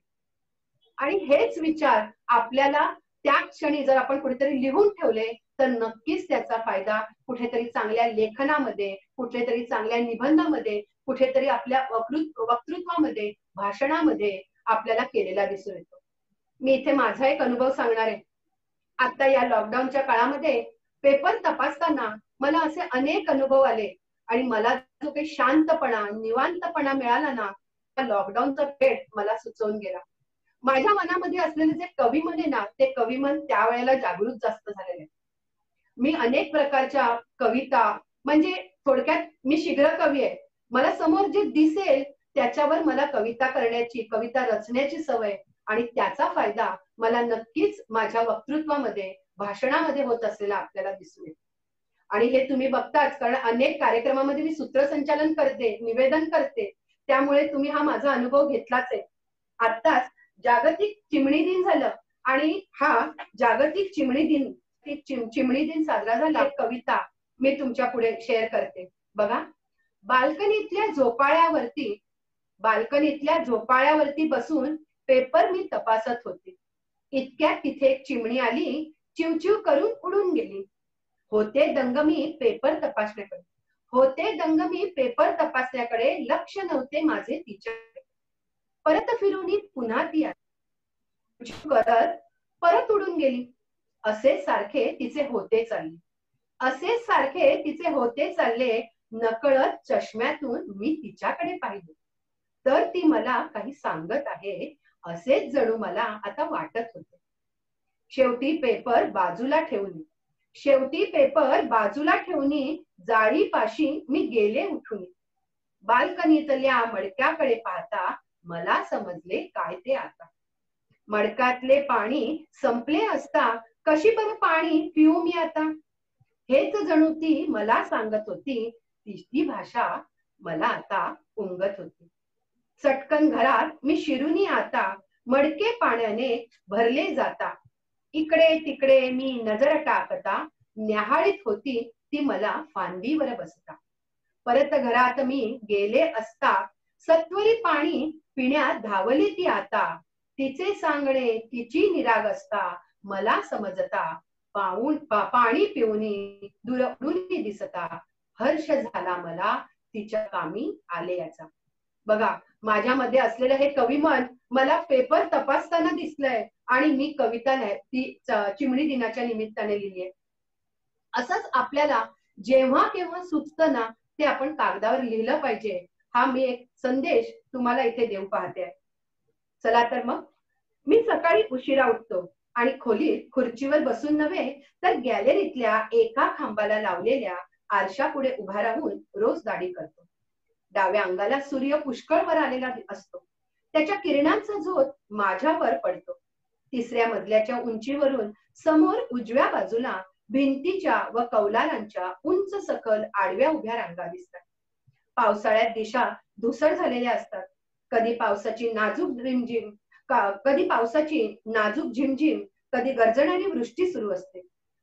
[SPEAKER 1] आणि हेच विचार आपल्याला त्या क्षणी जर आपण कुठेतरी लिहून ठेवले तर नक्कीच त्याचा फायदा कुठेतरी चांगल्या लेखनामध्ये, कुठेतरी चांगल्या निबंधामध्ये, कुठेतरी आपल्या वक्तृत्वामध्ये, भाषणामध्ये आपल्याला केलेला दिसून येतो. मी इथे माझा एक अनुभव सांगणार आहे. आता या लॉकडाऊनच्या काळामध्ये पेपर तपासताना मला असे अनेक अनुभव आले आणि मला जो काही शांतपणा, निवांतपणा मिळाला ना, लॉकडाऊनचा पेट मला सुचवून गेला. माझ्या मनामध्ये असलेले जे कविमन आहे ना, ते कविमन त्यावेळेला जागृत जास्त झालेले. मी अनेक प्रकारच्या कविता, म्हणजे थोडक्यात मी शीघ्र कवी आहे. मला समोर जे दिसेल त्याच्यावर मला कविता करण्याची, कविता रचण्याची सवय आणि त्याचा फायदा मला नक्कीच माझ्या वक्तृत्वामध्ये, भाषणामध्ये होत असलेला आपल्याला दिसून येतो. आणि हे तुम्ही बघताच, कारण अनेक कार्यक्रमामध्ये मी सूत्रसंचालन करते, निवेदन करते, त्यामुळे तुम्ही हा माझा अनुभव घेतलाच आहे. आत्ताच जागतिक चिमणी दिन झालं आणि हा जागतिक चिमणी दिन, चिमणी दिन साजरा झाला. एक कविता मी तुमच्या पुढे शेअर करते. बघा, बाल्कनीतल्या झोपाळ्यावरती बसून पेपर मी तपासत होते. इतक्यात तिथे एक चिमणी आली, चिवचिव करून उडून गेली. होते दंग मी पेपर तपासण्याकडे लक्ष नव्हते माझे तिच्याकडे. परत फिरून पुन्हा ती आली, करत परत उडून गेली. असेच सारखे तिचे होते चालले. नकळत चष्म्यातून मी तिच्याकडे पाहिले, तर ती मला काही सांगत आहे असेच जणू मला आता वाटत होते. शेवटी पेपर बाजूला ठेवून जाळीपाशी मी गेले उठून. बाल्कनीतल्या मडक्याकडे पाहता मला समजले काय ते आता. मडक्यातले पाणी संपले असता कशी बरं पाणी पिऊ मी आता. हेच जणू ती मला सांगत होती, ती भाषा मला आता उमगत होती. चटकन घरात मी शिरुनी आता, मडके पाण्याने भरले जाता. इकडे तिकडे मी नजर टाकता, न्याहाळीत होती ती मला फांदीवर बसता. परत घरात मी गेले असता, सत्वरी पाणी पिण्यात धावली ती आता. तिचे सांगणे तिची निरागसता मला समजता, पाणी पिऊनी दुरून दिसता. हर्ष झाला मला तिच्या कामी आले याचा. बघा, माझ्यामध्ये असलेलं हे कविमन मला पेपर तपासताना दिसलंय आणि मी कविता ती चिमणी दिनाच्या निमित्ताने लिहिलीये. असंच आपल्याला जेव्हा केव्हा सुचतं ना, ते आपण कागदावर लिहिलं पाहिजे. हा मी एक संदेश तुम्हाला इथे देऊ पाहते. चला तर मग, मी सकाळी उशिरा उठतो आणि खोलीत खुर्चीवर बसून नव्हे तर गॅलरीतल्या एका खांबाला लावलेल्या आरशापुढे उभा राहून रोज दाढी करतो. डाव्या अंगाला सूर्य पुष्कळ वर आलेला असतो. त्याच्या किरणांचा झोत माझ्यावर पडतो. तिसऱ्या मजल्याच्या उंचीवरून समोर उजव्या बाजूला भिंतीच्या व कौलांच्या उंच सकल आडव्या उभ्या रांगा दिसतात. पावसाळ्यात दिशा धुसर झालेल्या असतात. कधी पावसाची नाजूक झिमझिम, कधी गर्जणारी वृष्टी सुरू असते.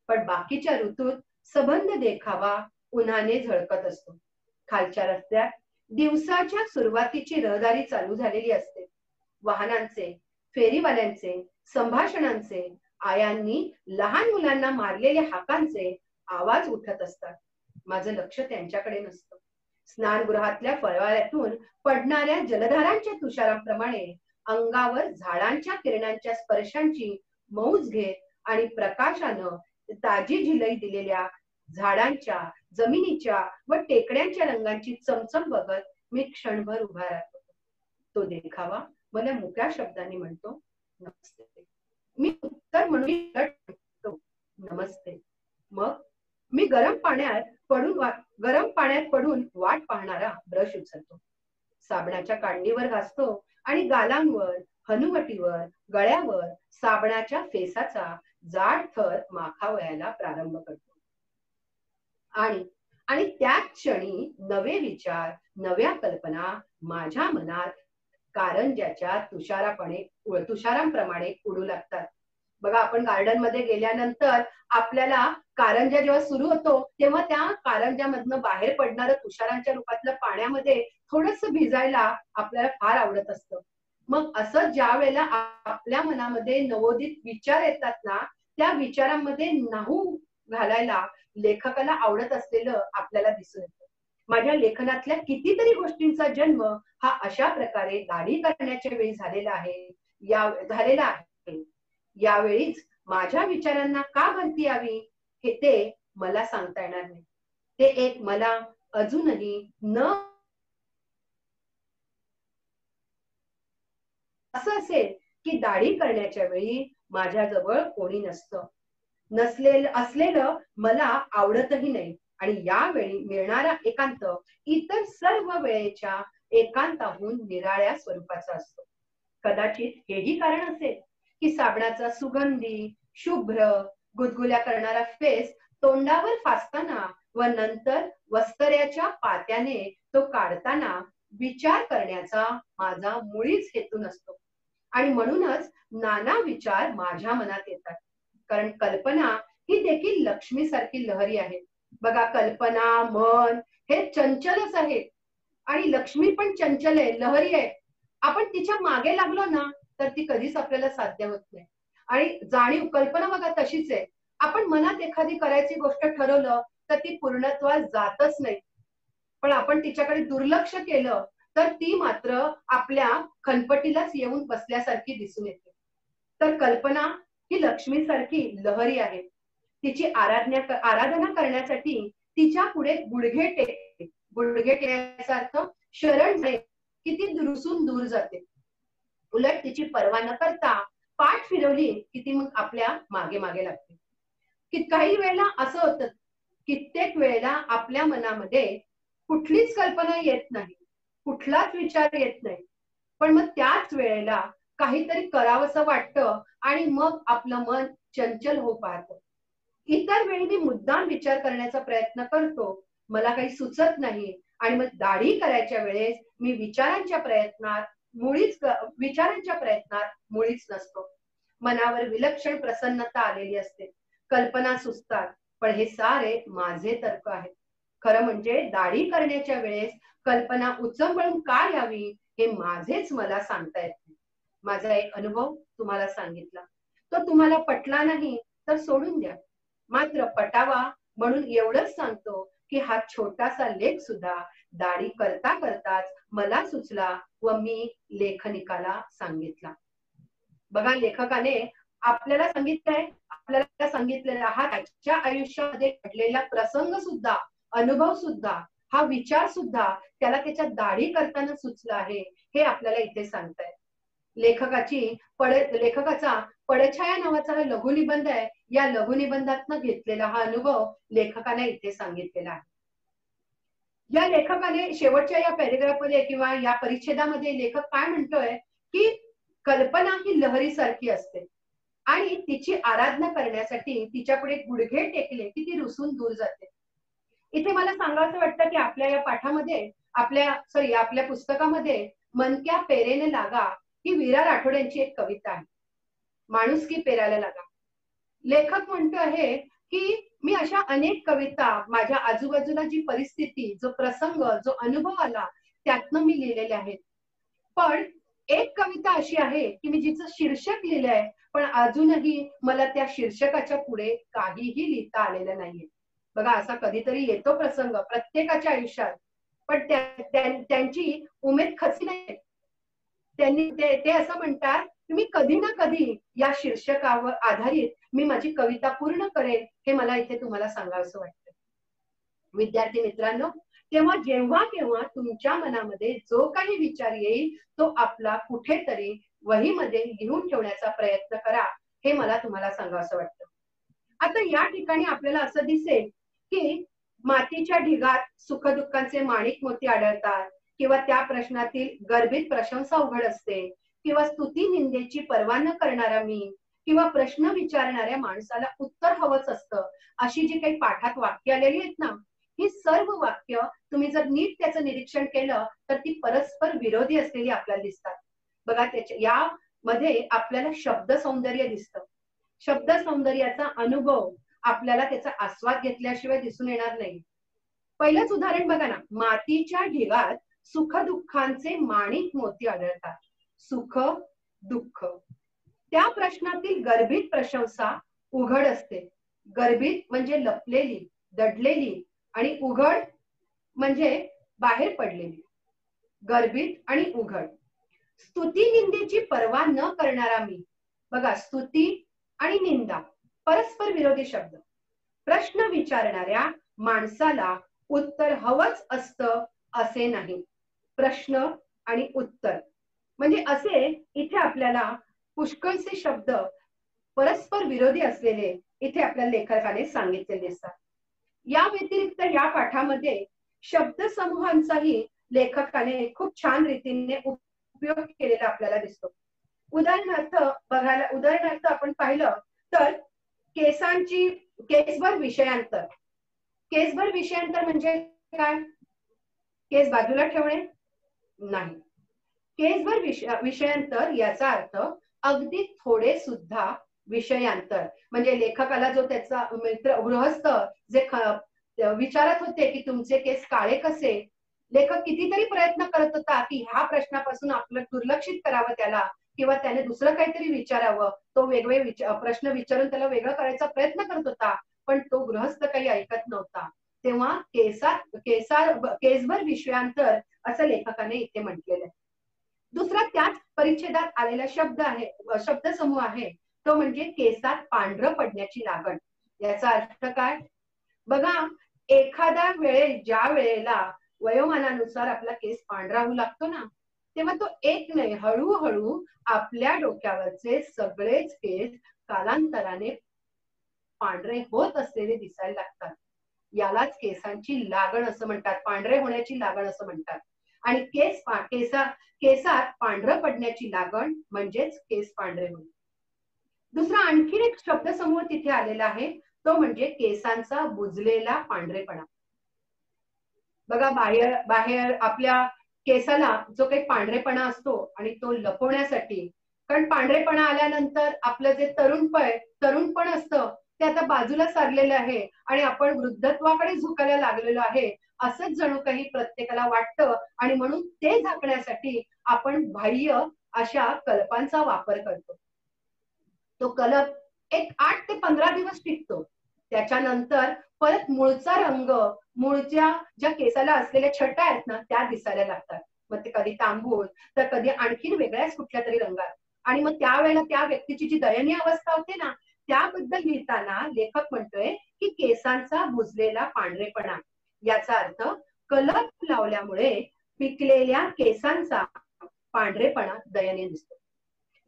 [SPEAKER 1] पण बाकीच्या ऋतूत सबंध देखावा उन्हाने झळकत असतो. खालच्या रस्त्यात दिवसाच्या सुरुवातीची रहदारी चालू झालेली असते. वाहनांचे, फेरीवाल्यांचे, संभाषणांचे, आयांनी लहान मुलांना मारलेल्या हाकांचे आवाज उठत असतात. माझं लक्ष त्यांच्याकडे नसतं. स्नानगृहातल्या फळवाऱ्यातून पडणाऱ्या जलधारांच्या तुषाराप्रमाणे अंगावर झाडांच्या किरणांच्या स्पर्शांची मौज घेत आणि प्रकाशानं ताजी झिलई दिलेल्या झाडांच्या, जमिनीच्या व टेकड्यांच्या रंगांची चमचम बघत मी क्षणभर उभा राहतो. तो देखावा मला मुक्या शब्दाने म्हणतो, नमस्ते. मी उत्तर म्हणून नमस्ते. मग मी गरम पाण्यात पडून वाट पाहणारा ब्रश उचलतो, साबणाच्या कांडीवर घासतो आणि गालांवर, हनुवटीवर, गळ्यावर साबणाच्या फेसाचा जाड थर माखावयाला प्रारंभ करतो. आणि आणि त्याच क्षणी नवे विचार, नव्या कल्पना माझ्या मनात कारंज्याच्या तुषारांप्रमाणे उडू लागतात. बघा, आपण गार्डन मध्ये गेल्यानंतर आपल्याला कारंजा जेव्हा सुरू होतो तेव्हा त्या कारंजामधनं बाहेर पडणारं तुषारांच्या रूपातलं पाण्यामध्ये थोडंसं भिजायला आपल्याला फार आवडत असतं. मग असं ज्या वेळेला आपल्या मनामध्ये नवोदित विचार येतात ना, त्या विचारांमध्ये न्हाऊ घालायला लेखकाला आवडत असलेलं आपल्याला दिसून येतं. माझ्या लेखनातल्या कितीतरी गोष्टींचा जन्म हा अशा प्रकारे दाढी करण्याच्या वेळी झालेला आहे. यावेळीच माझ्या विचारांना का भरती यावी हे ते मला सांगता येणार नाही. ते एक मला अजूनही न असं असेल की दाढी करण्याच्या वेळी माझ्याजवळ कोणी असलेलं मला आवडतही नाही आणि यावेळी मिळणारा एकांत इतर सर्व वेळेच्या एकांताहून निराळ्या स्वरूपाचा असतो. कदाचित हेही कारण असेल की साबणाचा सुगंधी, शुभ्र, गुदगुल्या करणारा फेस तोंडावर फासताना व नंतर वस्तऱ्याच्या पात्याने तो काढताना विचार करण्याचा माझा मुळीच हेतू नसतो आणि म्हणूनच नाना विचार माझ्या मनात येतात. कारण कल्पना ही देखील लक्ष्मी सारखी लहरी आहे. बघा, कल्पना, मन हे चंचलच आहे आणि लक्ष्मी पण चंचल आहे, लहरी आहे. आपण तिच्या मागे लागलो ना तर ती कधीच आपल्याला साध्य होत नाही. आणि जाणीव, कल्पना बघा तशीच आहे. आपण मनात एखादी करायची गोष्ट ठरवलं तर ती पूर्णत्वास जातच नाही, पण आपण तिच्याकडे दुर्लक्ष केलं तर ती मात्र आपल्या खनपटीलाच येऊन बसल्यासारखी दिसून येते. तर कल्पना ही लक्ष्मी सारखी लहरी आहे. तिची आराधना करण्यासाठी तिच्या पुढे गुडघे टेकण्याचा अर्थ शरण नाही की ती दुरुसून दूर जाते. उलट तिची पर्वा न करता पाठ फिरवली की ती मग आपल्या मागे मागे लागते. की काही वेळेला असं होतं, कित्येक वेळेला आपल्या मनामध्ये कुठलीच कल्पना येत नाही, कुठलाच विचार येत नाही, पण मग त्याच वेळेला काहीतरी करावंसं वाटतं आणि मग आपलं मन चंचल हो पाहतं. इतर वेळी मी मुद्दाम विचार करण्याचा प्रयत्न करतो, मला काही सुचत नाही आणि मग दाढी करायच्या वेळेस मी विचारांच्या प्रयत्नात मुळीच नसतो. मनावर विलक्षण प्रसन्नता आलेली असते, कल्पना सुचतात, पण हे सारे माझे तर्क आहेत. खरं म्हणजे दाढी करण्याच्या वेळेस कल्पना उचंबळून का यावी हे माझेच मला सांगता येत नाही. माझा एक अनुभव तुम्हाला सांगितला, तो तुम्हाला पटला नाही तर सोडून द्या, मात्र पटावा म्हणून एवढंच सांगतो की हा छोटासा लेख सुद्धा दाढी करता करताच मला सुचला व मी लेखनिकाला सांगितला. बघा, लेखकाने आपल्याला सांगितलेला हा त्याच्या आयुष्यामध्ये घडलेला प्रसंग सुद्धा, अनुभव सुद्धा, हा विचार सुद्धा त्याला त्याच्या दाढी करताना सुचला आहे हे आपल्याला इथे सांगताय. लेखकाचा पडछाया नावाचा हा लघुनिबंध आहे. या लघुनिबंधातनं घेतलेला हा अनुभव लेखकाने इथे सांगितलेला आहे. या लेखकाने शेवटच्या या पॅरेग्राफमध्ये किंवा या परिच्छेदामध्ये लेखक काय म्हणतोय की कल्पना ही लहरी सारखी असते आणि तिची आराधना करण्यासाठी तिच्या पुढे गुडघे टेकले की ती रुसून दूर जाते. इथे मला सांगायचं वाटतं की आपल्या या पाठामध्ये, आपल्या पुस्तकामध्ये मनक्या पेरेने लागा ही वीरा राठोड यांची एक कविता आहे. माणुसकी पेरायला लागा. लेखक म्हणतो आहे की मी अशा अनेक कविता माझ्या आजूबाजूला जी परिस्थिती, जो प्रसंग, जो अनुभव आला त्यातनं मी लिहिलेले आहेत. पण एक कविता अशी आहे की मी जिचं शीर्षक लिहिलंय पण अजूनही मला त्या शीर्षकाच्या पुढे काहीही लिहिता आलेलं नाहीये. बघा, असा कधीतरी येतो प्रसंग प्रत्येकाच्या आयुष्यात, पण त्यांची उमेद खचली नाही. ते असं म्हणतात की मी कधी ना कधी या शीर्षकावर आधारित मी माझी कविता पूर्ण करेन हे मला इथे तुम्हाला सांगावंसं वाटतं. विद्यार्थी मित्रांनो, जेव्हा केव्हा तुमच्या मनामध्ये जो काही विचार येईल तो आपला कुठेतरी वहीमध्ये लिहून ठेवण्याचा प्रयत्न करा हे मला तुम्हाला सांगावंसं वाटतं. आता या ठिकाणी आपल्याला असं दिसेल की मातीच्या ढिगात सुखदुःखांचे माणिक मोती आढळतात, किंवा त्या प्रश्नातील गर्भित प्रशंसा उघड असते, किंवा स्तुती निंदेची पर्वा न करणारा मी, किंवा प्रश्न विचारणाऱ्या माणसाला उत्तर हवंच असतं, अशी जी काही पाठात वाक्य आलेली आहेत ना, ही सर्व वाक्य तुम्ही जर नीट त्याचं निरीक्षण केलं तर ती परस्पर विरोधी असलेली आपल्याला दिसतात. बघा, त्याच्या यामध्ये आपल्याला शब्द सौंदर्य दिसतं. शब्द सौंदर्याचा अनुभव आपल्याला त्याचा आस्वाद घेतल्याशिवाय दिसून येणार नाही. पहिलंच उदाहरण बघा ना, मातीच्या ढिगात सुख दुःखांचे माणिक मोती आढळतात. सुख दुःख, त्या प्रश्नातील गर्भित प्रशंसा उघड असते. गर्भित म्हणजे लपलेली, दडलेली, आणि उघड म्हणजे बाहेर पडलेली. गर्भित आणि उघड. स्तुती निंदेची पर्वा न करणारा मी. बघा, स्तुती आणि निंदा परस्पर विरोधी शब्द. प्रश्न विचारणाऱ्या माणसाला उत्तर हवंच असतं असे नाही. प्रश्न आणि उत्तर म्हणजे असे इथे आपल्याला पुष्कळसे शब्द परस्पर विरोधी असलेले इथे आपल्या लेखकाने सांगितले दिसतात. या व्यतिरिक्त या पाठामध्ये शब्द समूहांचाही लेखकाने खूप छान रीतीने उपयोग केलेला आपल्याला दिसतो. उदाहरणार्थ आपण पाहिलं तर केसभर विषयांतर. केसभर विषयांतर म्हणजे काय? केस बाजूला ठेवणे नाही. केसभर विषयांतर याचा अर्थ अगदी थोडे सुद्धा विषयांतर. म्हणजे लेखकाला जो त्याचा मित्र गृहस्थ जे विचारत होते की तुमचे केस काळे कसे, लेखक कितीतरी प्रयत्न करत होता की ह्या प्रश्नापासून आपलं दुर्लक्षित करावं त्याला, किंवा त्याने दुसरं काहीतरी विचारावं. तो वेगवेगळे प्रश्न विचारून त्याला वेगळं करायचा प्रयत्न करत होता, पण तो गृहस्थ काही ऐकत नव्हता. तेव्हा केसभर विषयांतर असं लेखकाने इथे म्हटलेलं आहे. दुसरा त्याच परिच्छेदात आलेला शब्द समूह आहे तो म्हणजे केसात पांढरं पडण्याची लागण. याचा अर्थ काय? बघा, एखाद्या ज्या वेळेला वयोमानानुसार आपला केस पांढरा होऊ लागतो ना, तेव्हा तो एक नाही, हळूहळू आपल्या डोक्यावरचे सगळेच केस कालांतराने पांढरे होत असलेले दिसायला लागतात. यालाच केसांची लागण असं म्हणतात, पांढरे होण्याची लागण असं म्हणतात. आणि केसात पांढरं पडण्याची लागण म्हणजेच केस पांढरे होणे. दुसरा आणखीन एक शब्दसमूह तिथे आलेला आहे तो म्हणजे केसांचा बुजलेला पांढरेपणा. बघा, बाहेर आपल्या केसाला जो काही पांढरेपणा असतो आणि तो लपवण्यासाठी, कारण पांढरेपणा आल्यानंतर आपलं जे तरुणपण असतं ते आता बाजूला सारलेलं आहे आणि आपण वृद्धत्वाकडे झुकायला लागलेलो आहे असंच जणू काही प्रत्येकाला वाटतं. आणि म्हणून ते झाकण्यासाठी आपण बाह्य अशा कल्पांचा वापर करतो. तो कलप एक 8 ते 15 दिवस टिकतो. त्याच्यानंतर परत मूळचा रंग, मूळच्या ज्या केसाला असलेल्या छटा आहेत ना त्या दिसायला लागतात. मग ते कधी तांबूस तर कधी आणखीन वेगळ्याच कुठल्या तरी रंगात. आणि मग त्यावेळेला त्या व्यक्तीची जी दयनीय अवस्था होते ना त्याबद्दल लिहिताना लेखक म्हणतोय की केसांचा बुजलेला पांढरेपणा. याचा अर्थ कलप लावल्यामुळे पिकलेल्या केसांचा पांढरेपणा दयनीय दिसतो.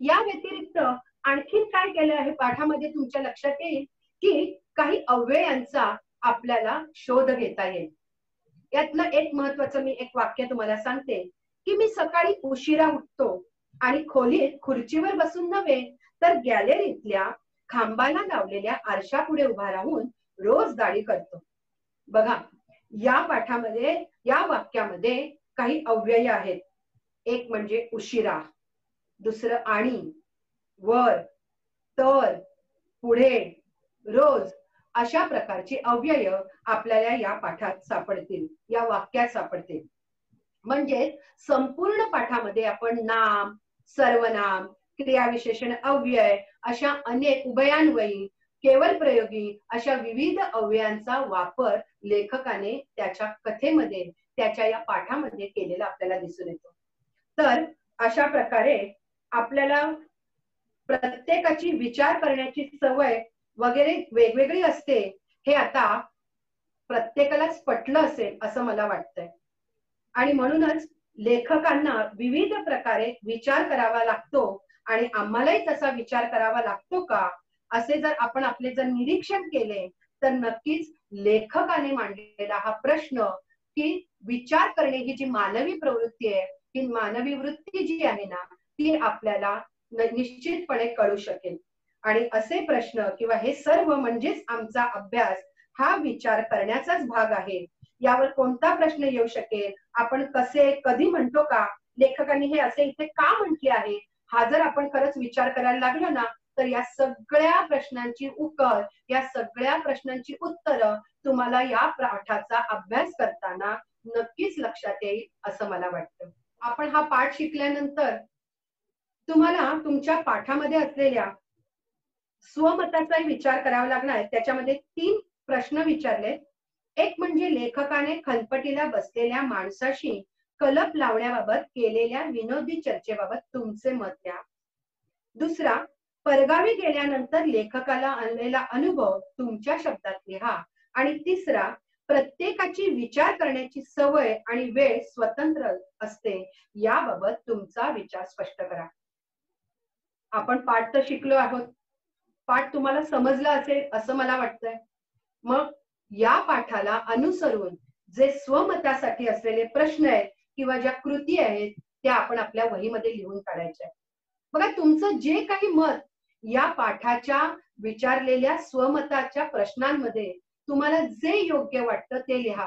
[SPEAKER 1] या व्यतिरिक्त आणखीन काय केलं आहे पाठामध्ये तुमच्या लक्षात येईल की काही अव्ययांचा आपल्याला शोध घेता येईल. यातलं एक महत्वाचं मी एक वाक्य तुम्हाला सांगते की मी सकाळी उशिरा उठतो आणि खोलीत खुर्चीवर बसून नव्हे तर गॅलरीतल्या खांबाला लावलेल्या आरशापुढे उभा राहून रोज दाढी करतो. बघा, या वाक्यामध्ये काही अव्यय आहेत. एक म्हणजे उशिरा, दुसरं आणि, वर, तर, पुढे, रोज अशा प्रकारची अव्यय आपल्याला या पाठात सापडतील, या वाक्यात सापडतील. म्हणजे संपूर्ण पाठामध्ये आपण नाम, सर्वनाम, क्रियाविशेषण अव्यय अशा अनेक उभयान्वयी, केवळ प्रयोगी अशा विविध अव्ययांचा वापर लेखकाने त्याच्या कथेमध्ये, त्याच्या या पाठामध्ये केलेला आपल्याला दिसून येतो. तर अशा प्रकारे आपल्याला प्रत्येकाची विचार करण्याची सवय वगैरे वेगवेगळी असते हे आता प्रत्येकालाच पटलं असेल असं मला वाटतंय. आणि म्हणूनच लेखकांना विविध प्रकारे विचार करावा लागतो आणि आम्हालाही तसा विचार करावा लागतो का असे जर आपण आपले जर निरीक्षण केले तर नक्कीच लेखकाने मांडलेला हा प्रश्न की विचार करणे ही जी मानवी प्रवृत्ती आहे, ही मानवी वृत्ती जी आहे ना, ती आपल्याला निश्चितपणे कळू शकेल. आणि असे प्रश्न किंवा हे सर्व म्हणजेच आमचा अभ्यास हा विचार करण्याचाच भाग आहे. यावर कोणता प्रश्न येऊ शकेल, आपण कसे कधी म्हणतो का, लेखकांनी हे असे इथे का म्हटले आहे, हा जर आपण खरंच विचार करायला लागलो ना, तर या सगळ्या प्रश्नांची उकल, या सगळ्या प्रश्नांची उत्तरं तुम्हाला या पाठाचा अभ्यास करताना नक्कीच लक्षात येईल असं मला वाटतं. आपण हा पाठ शिकल्यानंतर तुम्हाला तुमच्या पाठामध्ये असलेल्या स्वमताचाही विचार करावा लागणार. त्याच्यामध्ये 3 प्रश्न विचारले. एक म्हणजे लेखकाने खलपटीला बसलेल्या माणसाशी कलप लावण्याबाबत केलेल्या विनोदी चर्चेबाबत तुमचे मत द्या. दुसरा, परगावी गेल्यानंतर लेखकाला आलेला अनुभव तुमच्या शब्दात लिहा. आणि तिसरा, प्रत्येकाची विचार करण्याची सवय आणि वेळ स्वतंत्र असते, याबाबत तुमचा विचार स्पष्ट करा. आपण पाठ तर शिकलो आहोत. पाठ तुम्हाला समजला असेल असं मला वाटतंय. मग या पाठाला अनुसरून जे स्वमतासाठी असलेले प्रश्न आहेत किंवा ज्या कृती आहेत त्या आपण आपल्या वहीमध्ये लिहून काढायच्या. बघा, तुमचं जे काही मत या पाठाच्या विचारलेल्या स्वमताच्या प्रश्नांमध्ये तुम्हाला जे योग्य वाटतं ते लिहा.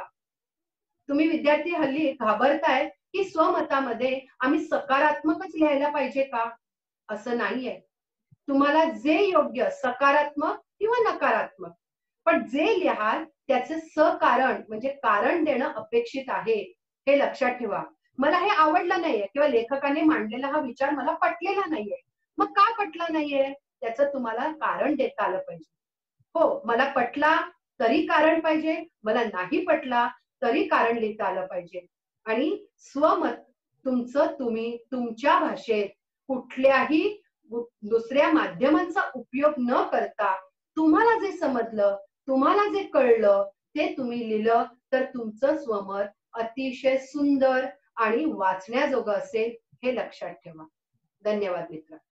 [SPEAKER 1] तुम्ही विद्यार्थी हल्ली घाबरताय की स्वमतामध्ये आम्ही सकारात्मकच लिहायला पाहिजे का? असं नाहीये. तुम्हाला जे योग्य, सकारात्मक किंवा नकारात्मक, पण जे लिहाल त्याचे सकारण म्हणजे कारण देणं अपेक्षित आहे, हे लक्षात ठेवा. मला हे आवडलं नाहीये किंवा लेखकाने मांडलेला हा विचार मला पटलेला नाहीये. मग का पटला नाहीये त्याचं तुम्हाला कारण देता आलं पाहिजे. हो, मला पटला तरी कारण पाहिजे, मला नाही पटला तरी कारण लिहिता आलं पाहिजे. आणि स्वमत तुमचं तुम्ही तुमच्या भाषेत कुठल्याही दुसऱ्या माध्यमांचा उपयोग न करता तुम्हाला जे समजलं, तुम्हाला जे कळलं ते तुम्ही लिहिलं तर तुमचं स्वमत अतिशय सुंदर आणि वाचण्याजोगं असेल, हे लक्षात ठेवा. धन्यवाद मित्र.